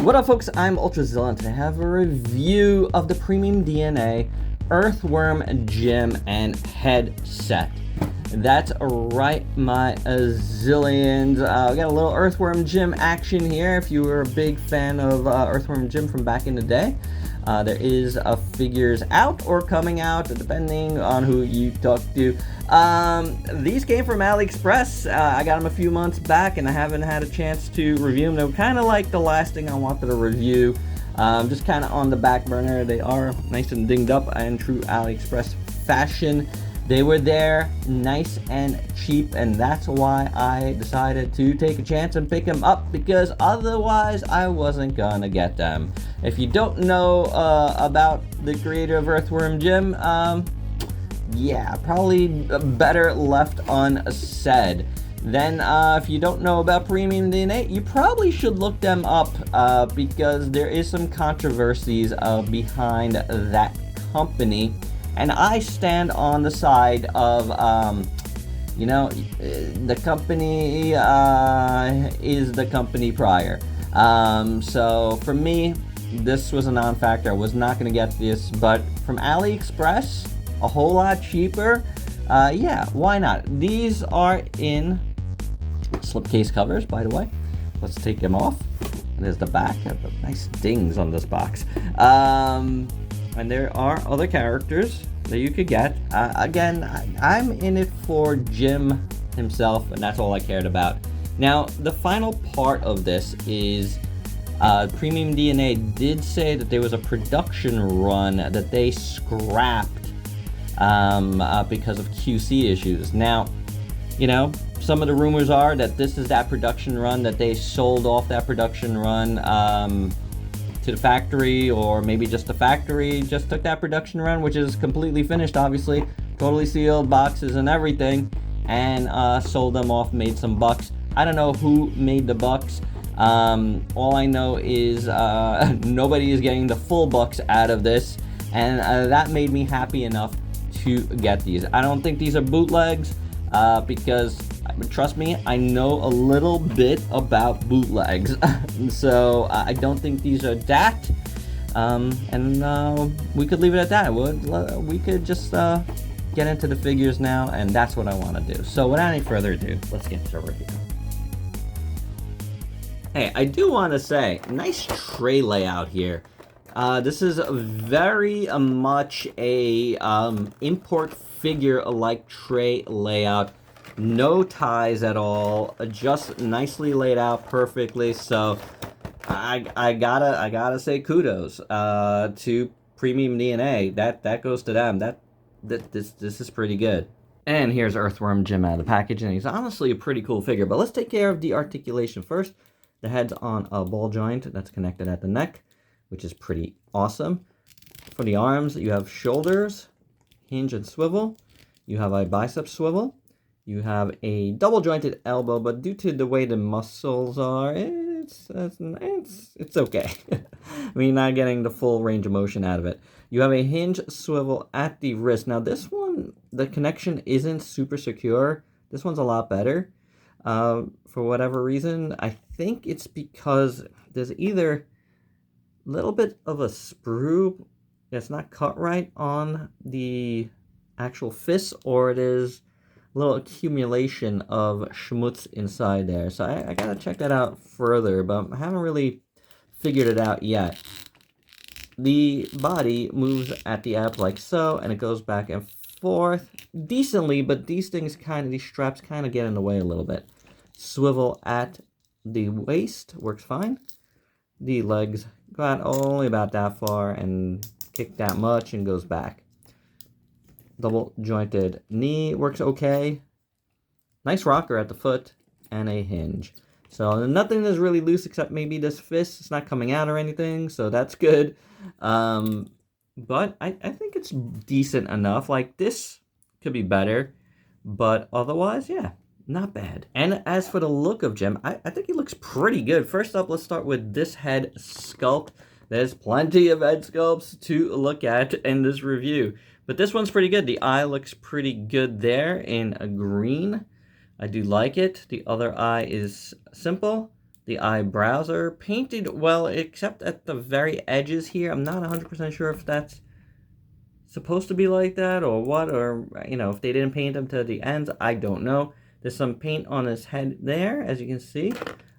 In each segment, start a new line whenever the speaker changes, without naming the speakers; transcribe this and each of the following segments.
What up, folks? I'm ultrazillatoys, and I have a review of the Premium DNA Earthworm Gym and Headset. That's right, my zillions. We got a little Earthworm Gym action here. If you were a big fan of Earthworm Gym from back in the day, there is figures out or coming out, depending on who you talk to. These came from Aliexpress. I got them a few months back, and I haven't had a chance to review them. They were kind of like the last thing I wanted to review. Just kind of on the back burner. They are nice and dinged up in true Aliexpress fashion. They were there, nice and cheap, and that's why I decided to take a chance and pick them up, because otherwise I wasn't gonna get them. If you don't know about the creator of Earthworm Gym, yeah, probably better left unsaid. Then if you don't know about Premium DNA, you probably should look them up, because there is some controversies behind that company. And I stand on the side of, the company is the company prior. So for me, this was a non-factor. I was not going to get this, but from AliExpress, a whole lot cheaper. Yeah, why not? These are in slipcase covers, by the way. Let's take them off. There's the back. I have nice dings on this box. And there are other characters that you could get. Again, I'm in it for Jim himself, and that's all I cared about. Now, the final part of this is Premium DNA did say that there was a production run that they scrapped because of QC issues. Now, some of the rumors are that this is that production run, that they sold off that production run to the factory, or maybe just the factory just took that production run, which is completely finished, obviously, totally sealed, boxes and everything, and sold them off, made some bucks. I don't know who made the bucks. All I know is nobody is getting the full bucks out of this, and that made me happy enough to get these. I don't think these are bootlegs, because trust me, I know a little bit about bootlegs. So I don't think these are that. And we could leave it at that. We could just get into the figures now, and that's what I want to do. So without any further ado, let's get to the review. Hey, I do want to say, nice tray layout here. This is very much a import figure-like tray layout. No ties at all, just nicely laid out perfectly. So I gotta say kudos to Premium DNA. That goes to them. This is pretty good. And here's Earthworm Jim out of the package, and he's honestly a pretty cool figure. But let's take care of the articulation first. The head's on a ball joint that's connected at the neck, which is pretty awesome. For the arms, you have shoulders, hinge and swivel. You have a bicep swivel. You have a double jointed elbow, but due to the way the muscles are, it's okay. I mean, not getting the full range of motion out of it. You have a hinge swivel at the wrist. Now this one, the connection isn't super secure. This one's a lot better. For whatever reason, I think it's because there's either a little bit of a sprue that's not cut right on the actual fist, or it is a little accumulation of schmutz inside there. So I gotta check that out further, but I haven't really figured it out yet. The body moves at the ab like so, and it goes back and forth decently, but these straps kind of get in the way a little bit. Swivel at the waist works fine. The legs go out only about that far and kick that much and goes back. Double jointed knee works okay. Nice rocker at the foot and a hinge. So nothing is really loose except maybe this fist. It's not coming out or anything, so that's good. But I think it's decent enough. Like, this could be better, but otherwise, yeah, not bad. And as for the look of Jim, I think he looks pretty good. First up, let's start with this head sculpt. There's plenty of head sculpts to look at in this review, but this one's pretty good. The eye looks pretty good there in a green. I do like it. The other eye is simple. The eyebrows are painted well, except at the very edges here. I'm not 100% sure if that's supposed to be like that or what, or, you know, if they didn't paint them to the ends, I don't know. There's some paint on his head there, as you can see.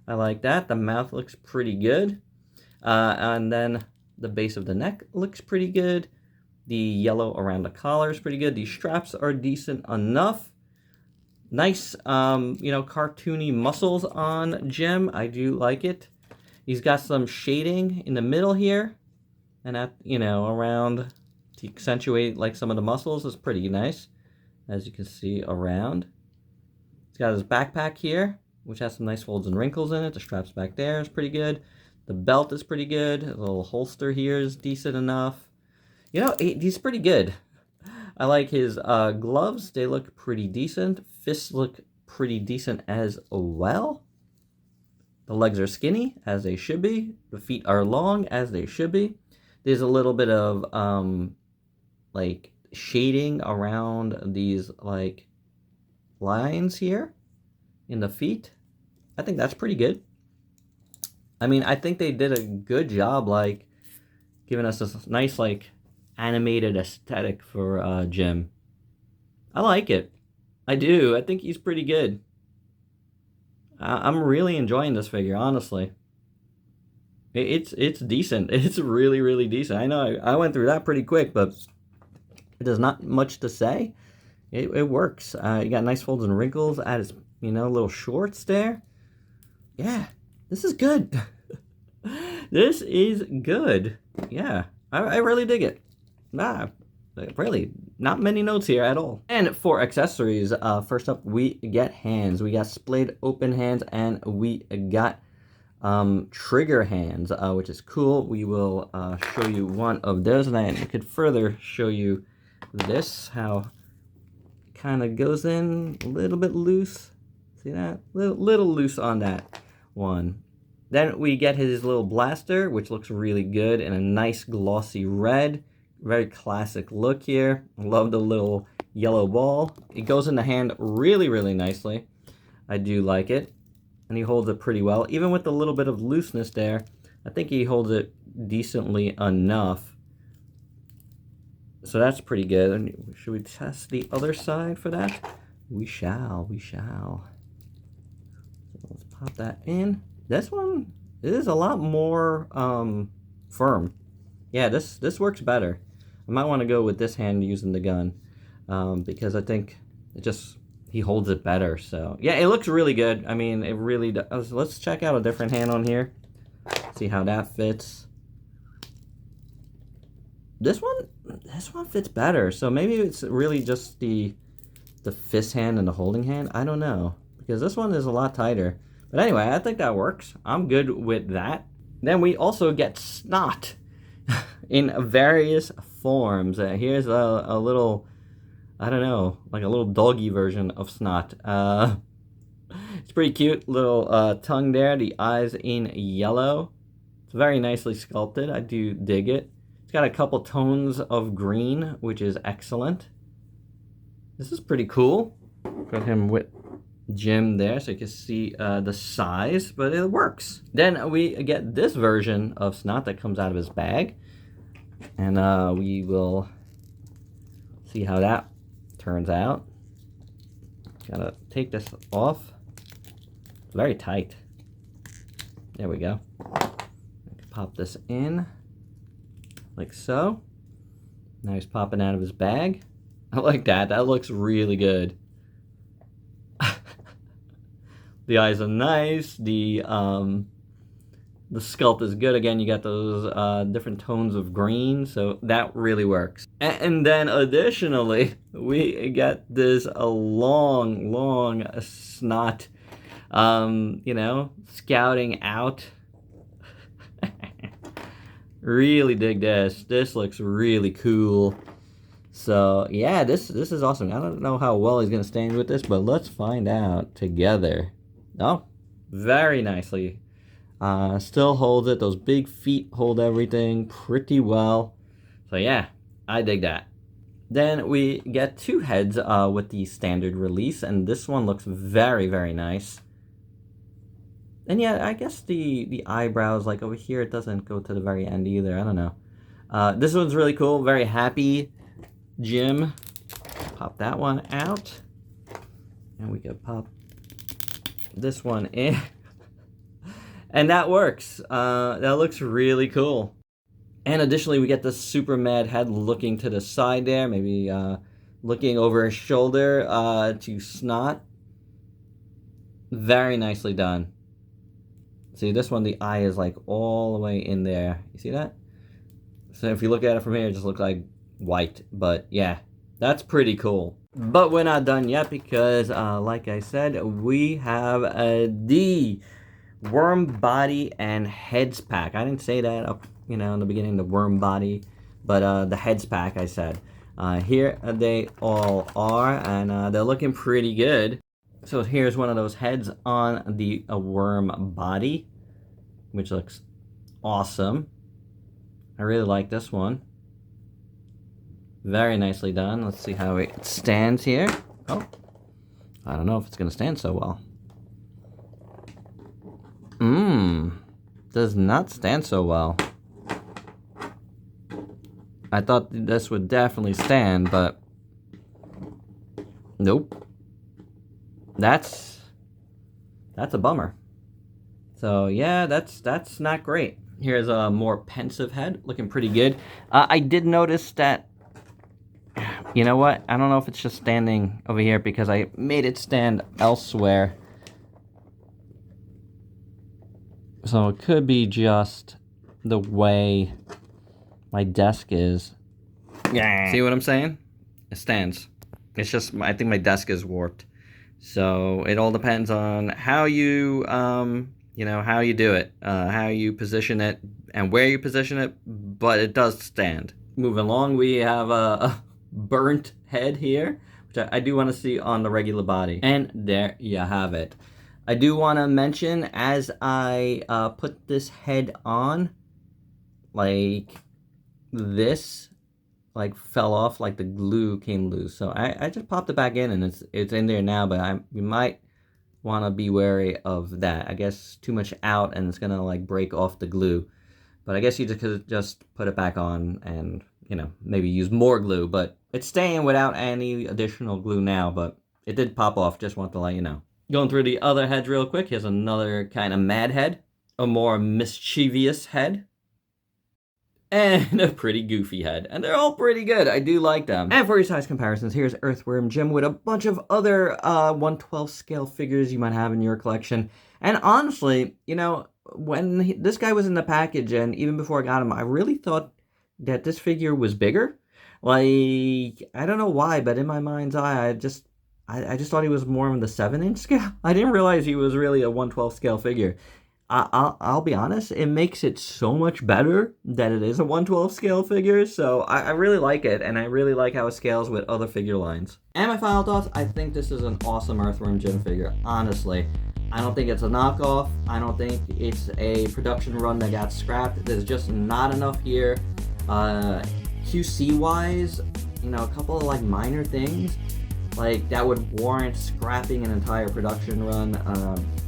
I like that. The mouth looks pretty good. And then the base of the neck looks pretty good. The yellow around the collar is pretty good. These straps are decent enough. Nice, you know, cartoony muscles on Jim. I do like it. He's got some shading in the middle here. And at, you know, around to accentuate like some of the muscles is pretty nice. As you can see around. He's got his backpack here, which has some nice folds and wrinkles in it. The straps back there is pretty good. The belt is pretty good. A little holster here is decent enough. You know, he's pretty good. I like his gloves. They look pretty decent. Fists look pretty decent as well. The legs are skinny, as they should be. The feet are long, as they should be. There's a little bit of, like, shading around these, like, lines here in the feet. I think that's pretty good. I mean, I think they did a good job, like, giving us this nice, like, animated aesthetic for Jim. I like it. I do. I think he's pretty good. I'm really enjoying this figure, honestly. It's decent. It's really, really decent. I know I went through that pretty quick, but there's not much to say. It works. You got nice folds and wrinkles at his, you know, little shorts there. Yeah, this is good. This is good. Yeah, I really dig it. Really, not many notes here at all. And for accessories, first up we get hands. We got splayed open hands, and we got trigger hands, which is cool. We will show you one of those, and I could further show you this, how it kind of goes in a little bit loose. See that? Little loose on that one. Then we get his little blaster, which looks really good in a nice glossy red. Very classic look here. Love the little yellow ball. It goes in the hand really, really nicely. I do like it. And he holds it pretty well. Even with a little bit of looseness there, I think he holds it decently enough. So that's pretty good. Should we test the other side for that? We shall. So let's pop that in. This one is a lot more firm. Yeah, this works better. I might want to go with this hand using the gun, because I think he holds it better. So yeah, it looks really good. I mean, it really does. Let's check out a different hand on here. See how that fits. This one fits better. So maybe it's really just the fist hand and the holding hand. I don't know, because this one is a lot tighter. But anyway, I think that works. I'm good with that. Then we also get snot in various forms. Here's a little, I don't know, like a little doggy version of snot. It's pretty cute. Little tongue there. The eyes in yellow. It's very nicely sculpted. I do dig it. It's got a couple tones of green, which is excellent. This is pretty cool. Got him with Jim there, so you can see the size, but it works. Then we get this version of snot that comes out of his bag, and we will see how that turns out. Gotta take this off. It's very tight. There we go. Pop this in like so. Now he's popping out of his bag. I like that. That looks really good. The eyes are nice. The sculpt is good. Again, you got those different tones of green, so that really works. And then additionally, we get this long snot, you know, scouting out. Really dig this. This looks really cool. So yeah, this is awesome. I don't know how well he's gonna stand with this, but let's find out together. Oh, very nicely. Still holds it. Those big feet hold everything pretty well. So yeah, I dig that. Then we get two heads with the standard release, and this one looks very, very nice. And yeah, I guess the eyebrows, like over here, it doesn't go to the very end either. I don't know. This one's really cool. Very happy Jim. Pop that one out. And we can pop this one in. And that works. That looks really cool. And additionally, we get the super mad head looking to the side there. Maybe looking over his shoulder to Snot. Very nicely done. See, this one, the eye is like all the way in there. You see that? So if you look at it from here, it just looks like white. But yeah, that's pretty cool. But we're not done yet because, like I said, we have the worm body and heads pack. I didn't say that up, in the beginning, the worm body, but the heads pack, I said. Here they all are, and they're looking pretty good. So here's one of those heads on the worm body, which looks awesome. I really like this one. Very nicely done. Let's see how it stands here. Oh, I don't know if it's going to stand so well. Does not stand so well. I thought this would definitely stand, but nope. That's a bummer. So yeah, that's not great. Here's a more pensive head, looking pretty good. I did notice that, you know what? I don't know if it's just standing over here because I made it stand elsewhere. So it could be just the way my desk is. Yeah. See what I'm saying? It stands. It's just, I think my desk is warped. So it all depends on how you, how you do it, how you position it, and where you position it, but it does stand. Moving along, we have a burnt head here, which I do want to see on the regular body. And there you have it. I do want to mention, as I put this head on, like this, like fell off, like the glue came loose. So I just popped it back in, and it's in there now, but you might want to be wary of that. I guess too much out and it's gonna like break off the glue. But I guess you could just put it back on and, maybe use more glue, but it's staying without any additional glue now, but it did pop off. Just want to let you know. Going through the other heads real quick, here's another kind of mad head, a more mischievous head, and a pretty goofy head. And they're all pretty good. I do like them. And for your size comparisons, here's Earthworm Jim with a bunch of other 1/12 scale figures you might have in your collection. And honestly, when this guy was in the package, and even before I got him, I really thought that this figure was bigger. Like, I don't know why, but in my mind's eye, I just thought he was more on the 7-inch scale. I didn't realize he was really a 1/12 scale figure. I'll be honest, it makes it so much better that it is a 1/12 scale figure, so I really like it, and I really like how it scales with other figure lines. And my final thoughts, I think this is an awesome Earthworm Jim figure, honestly. I don't think it's a knockoff. I don't think it's a production run that got scrapped. There's just not enough here. QC-wise, a couple of like minor things like that would warrant scrapping an entire production run.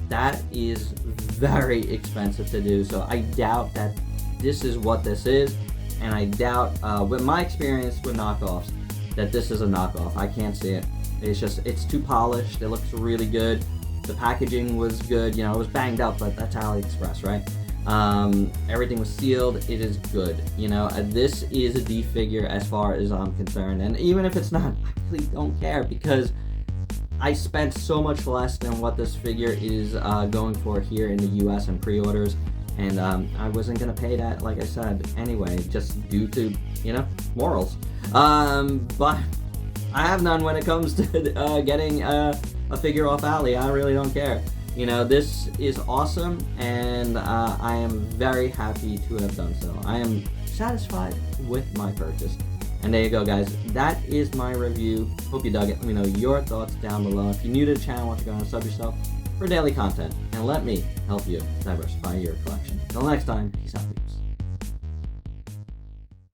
That is very expensive to do, so I doubt that this is what this is, and I doubt, with my experience with knockoffs, that this is a knockoff. I can't see it. It's too polished. It looks really good. The packaging was good. It was banged up, but that's Aliexpress, right? Everything was sealed. It is good. This is a D figure as far as I'm concerned, and even if it's not, I really don't care, because I spent so much less than what this figure is going for here in the US in pre-orders, and I wasn't gonna pay that, like I said, anyway, just due to morals. But I have none when it comes to getting a figure off Ali. I really don't care. This is awesome, and I am very happy to have done so. I am satisfied with my purchase. And there you go, guys. That is my review. Hope you dug it. Let me know your thoughts down below. If you're new to the channel, why don't you go and sub yourself for daily content, and let me help you diversify your collection. Until next time, peace out, peeps.